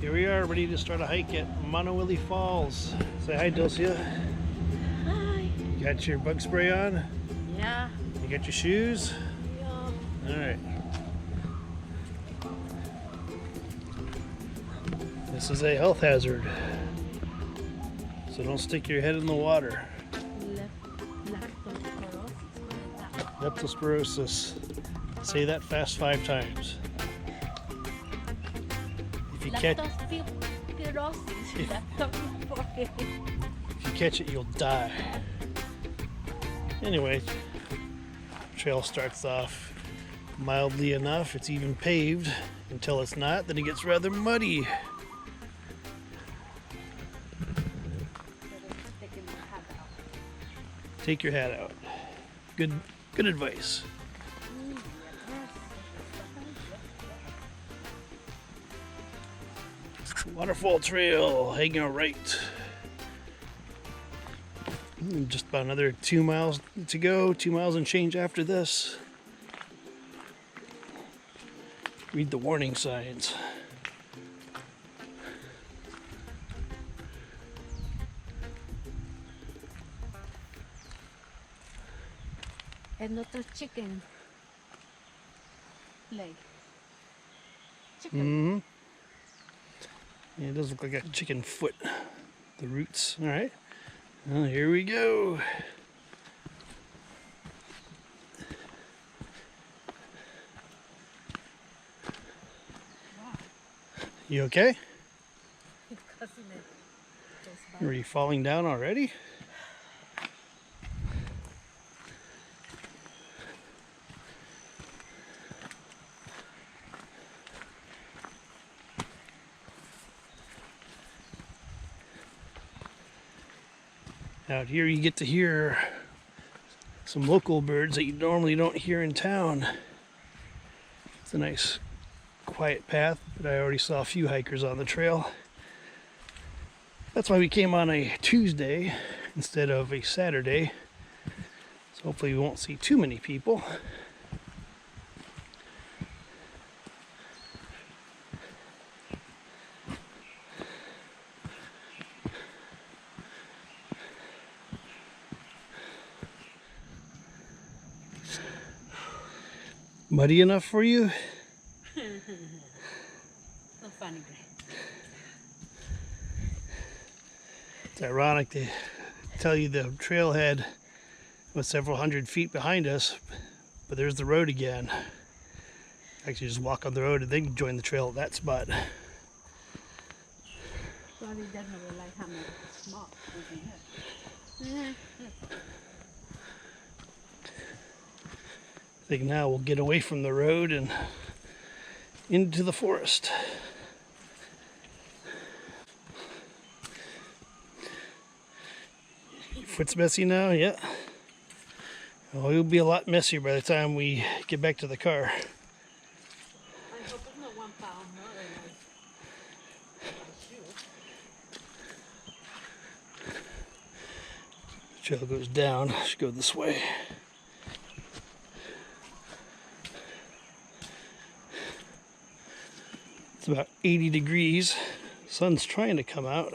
Here we are, ready to start a hike at Maunawili Falls. Say hi, Dilcia. Hi. You got your bug spray on? Yeah. You got your shoes? Yeah. Alright. This is a health hazard, so don't stick your head in the water. Leptospirosis. Say that fast 5 times. If you catch it, you'll die. Anyway, trail starts off mildly enough. It's even paved until it's not. Then it gets rather muddy. Take your hat out. Good advice. Waterfall trail, hanging right. Just about another 2 miles to go, 2 miles and change after this. Read the warning signs. Another chicken leg. Chicken. Mm-hmm. Yeah, it does look like a chicken foot. The roots. All right. Well, here we go. Wow. You okay? Are you falling down already? Out here you get to hear some local birds that you normally don't hear in town. It's a nice quiet path, but I already saw a few hikers on the trail. That's why we came on a Tuesday instead of a Saturday. So hopefully we won't see too many people. Muddy enough for you? So funny. It's ironic to tell you the trailhead was several hundred feet behind us, but there's the road again. Actually, just walk on the road and then join the trail at that spot. Probably doesn't realize how much smoke is in here. I think now we'll get away from the road and into the forest. Your foot's messy now? Yeah. Well, it'll be a lot messier by the time we get back to the car. I hope it's not 1 pound more than my shoe. The trail goes down. Should go this way. It's about 80 degrees. Sun's trying to come out.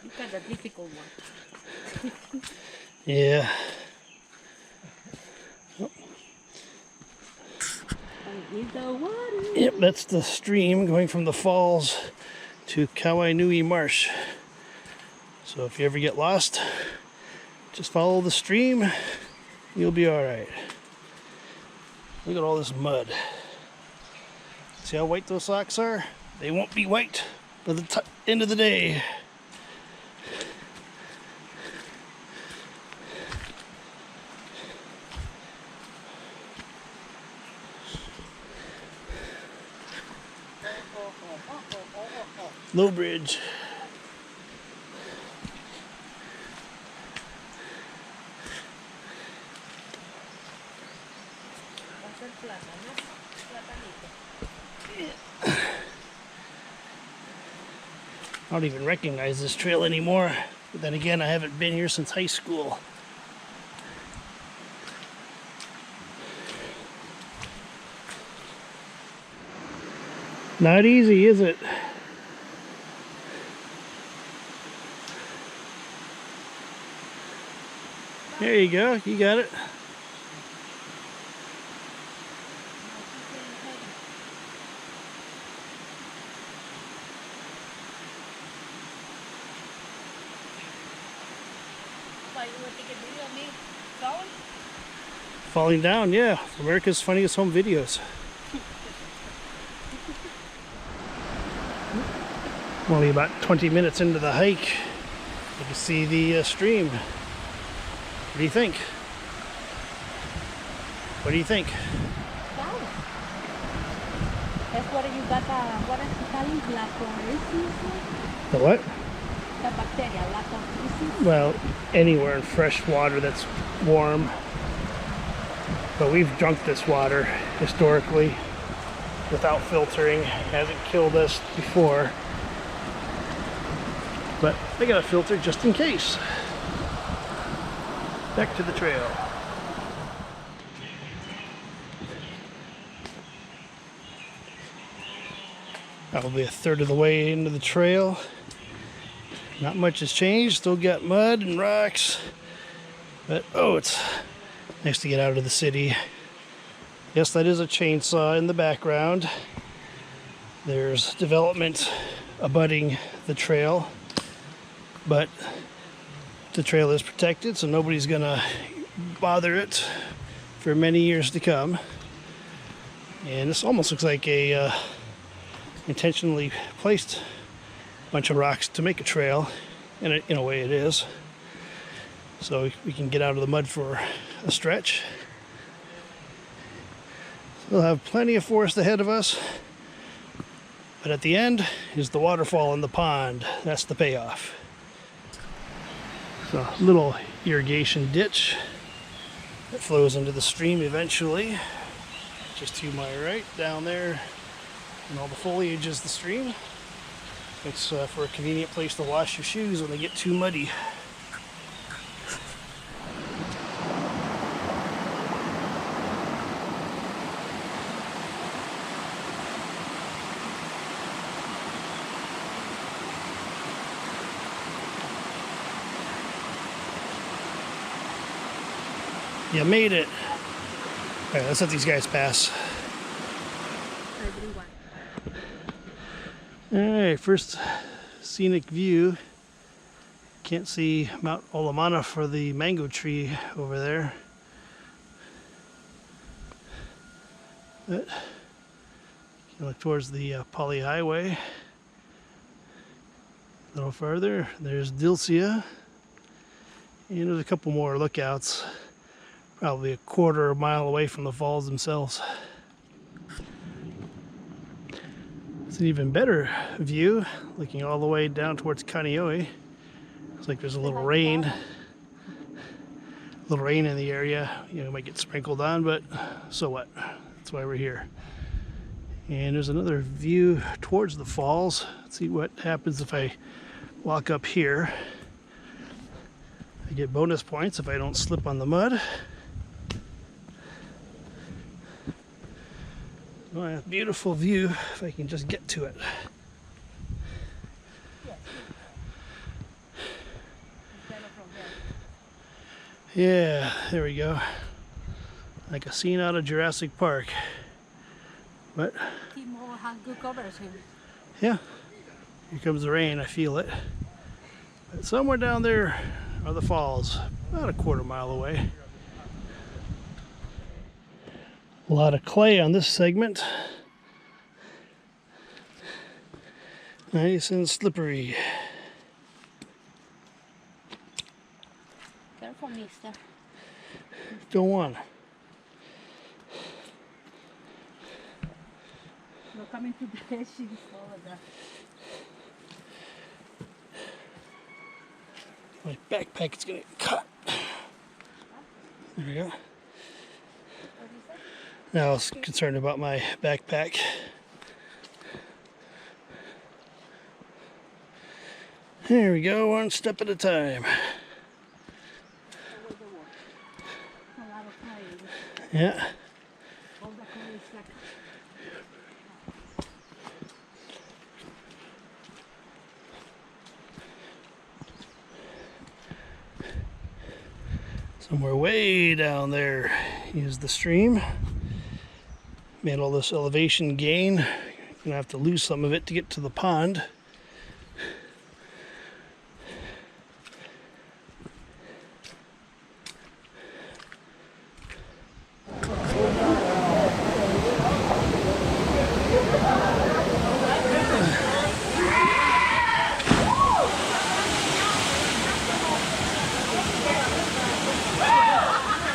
You got a difficult one. Yeah. Oh. Is the water? Yep, that's the stream going from the falls to Maunawili Marsh. So if you ever get lost, just follow the stream. You'll be all right. Look at all this mud. See how white those socks are? They won't be white by the end of the day. Low bridge. I don't even recognize this trail anymore. But then again, I haven't been here since high school. Not easy, is it? There you go. You got it. Why, you want to take a video of me falling? Falling down, yeah. America's Funniest Home Videos. Only about 20 minutes into the hike, you can see the stream. What do you think? What do you think? Wow. That's what you got, what is it called? Lactobacillus? The what? The bacteria, lactobacillus. Well, anywhere in fresh water that's warm. But we've drunk this water historically without filtering. Hasn't killed us before. But I got a filter just in case. Back to the trail. Probably a third of the way into the trail. Not much has changed. Still got mud and rocks. But oh, it's nice to get out of the city. Yes, that is a chainsaw in the background. There's development abutting the trail. But the trail is protected, so nobody's gonna bother it for many years to come. And this almost looks like a intentionally placed bunch of rocks to make a trail, and in a way it is. So we can get out of the mud for a stretch. We'll have plenty of forest ahead of us, but at the end is the waterfall in the pond. That's the payoff. So a little irrigation ditch that flows into the stream eventually. Just to my right, down there, and all the foliage is the stream. It's for a convenient place to wash your shoes when they get too muddy. You made it. All right, let's let these guys pass. All right, first scenic view. Can't see Mount Olamana for the mango tree over there. But you can look towards the Poly Highway. A little further, there's Dilcia. And there's a couple more lookouts. Probably a quarter of a mile away from the falls themselves. It's an even better view, looking all the way down towards Kaneohe. Looks like there's a little rain. In the area. You know, it might get sprinkled on, but so what? That's why we're here. And there's another view towards the falls. Let's see what happens if I walk up here. I get bonus points if I don't slip on the mud. Well, beautiful view if I can just get to it. Yeah, there we go. Like a scene out of Jurassic Park. But yeah, here comes the rain. I feel it. But somewhere down there are the falls, about a quarter mile away. A lot of clay on this segment. Nice and slippery. Careful, mister. Don't want. No coming to the edge, she's over My backpack is gonna get cut. There we go. Now I was concerned about my backpack. There we go, one step at a time. Yeah. Somewhere way down there is the stream. Made all this elevation gain. Gonna have to lose some of it to get to the pond.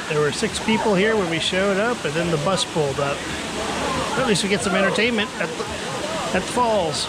There were 6 people here when we showed up, and then the bus pulled up. At least we get some entertainment at the falls.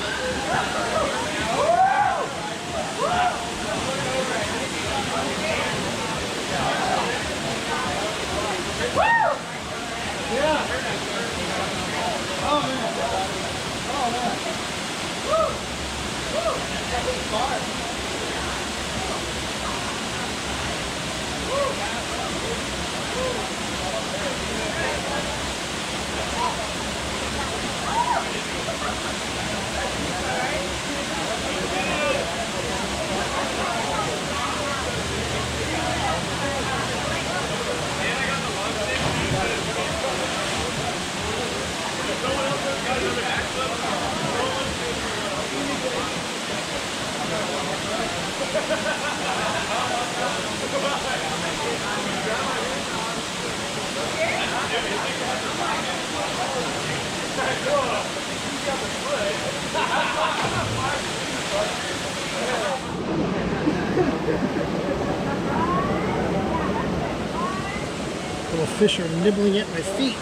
Little fish are nibbling at my feet.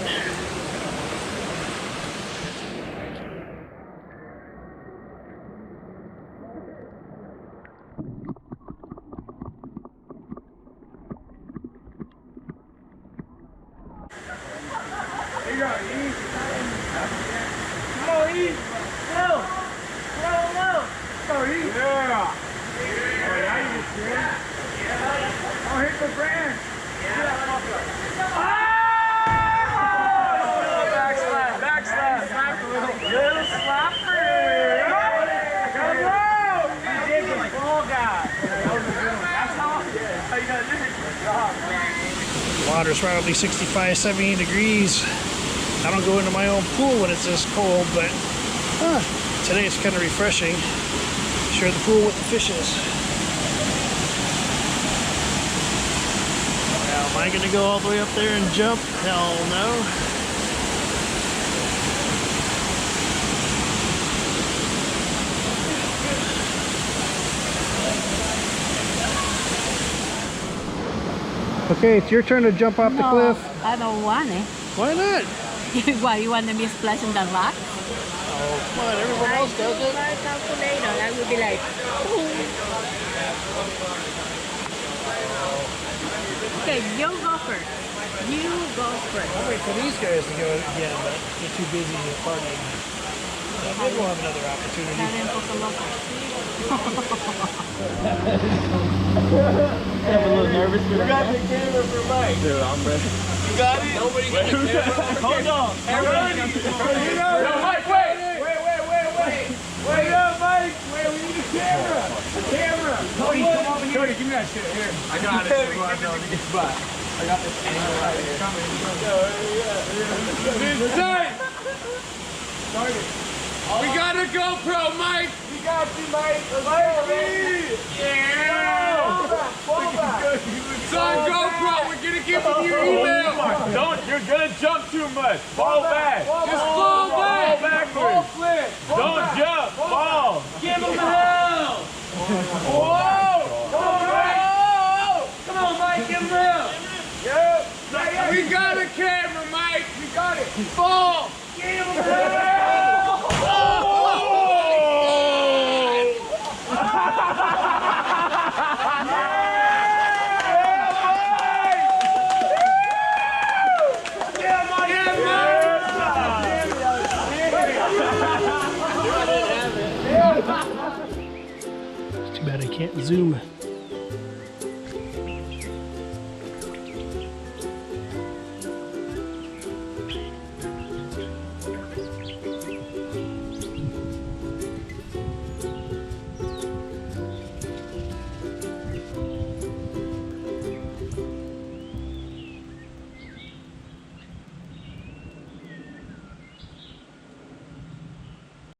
Water's probably 65, 70 degrees. I don't go into my own pool when it's this cold, but today it's kind of refreshing. Share the pool with the fishes. Now, am I going to go all the way up there and jump? Hell no. Okay, it's your turn to jump off the cliff. I don't want it. Why not? Why, you want me to splash in the rock? Oh, come on, everyone else does it. My calculator, I will be like, okay, you go first. You go first. I'll wait for these guys to go again, but they're too busy partying. Maybe we'll have another opportunity. I'm a little nervous. You got the camera for Mike. Dude, I'm ready. You got it? Nobody got the camera. Hold on. Everybody. No, Mike, wait. Wait up, Mike. Wait, we need a camera. A camera. Cody, come over here. Cody, give me that shit. Here. I got it. I got this angle right here. It's time. Started. We got a GoPro, Mike. We got you, Mike. Yeah. It's on GoPro. We're gonna give you your email. Don't. You're gonna jump too much. Fall back. Just fall back. Fall backwards. Flip. Don't jump. Fall. Give him hell. Whoa. Come on, Mike. Give him hell. Yep. We got a camera, Mike. We got it. Fall. Give him hell. Too bad I can't zoom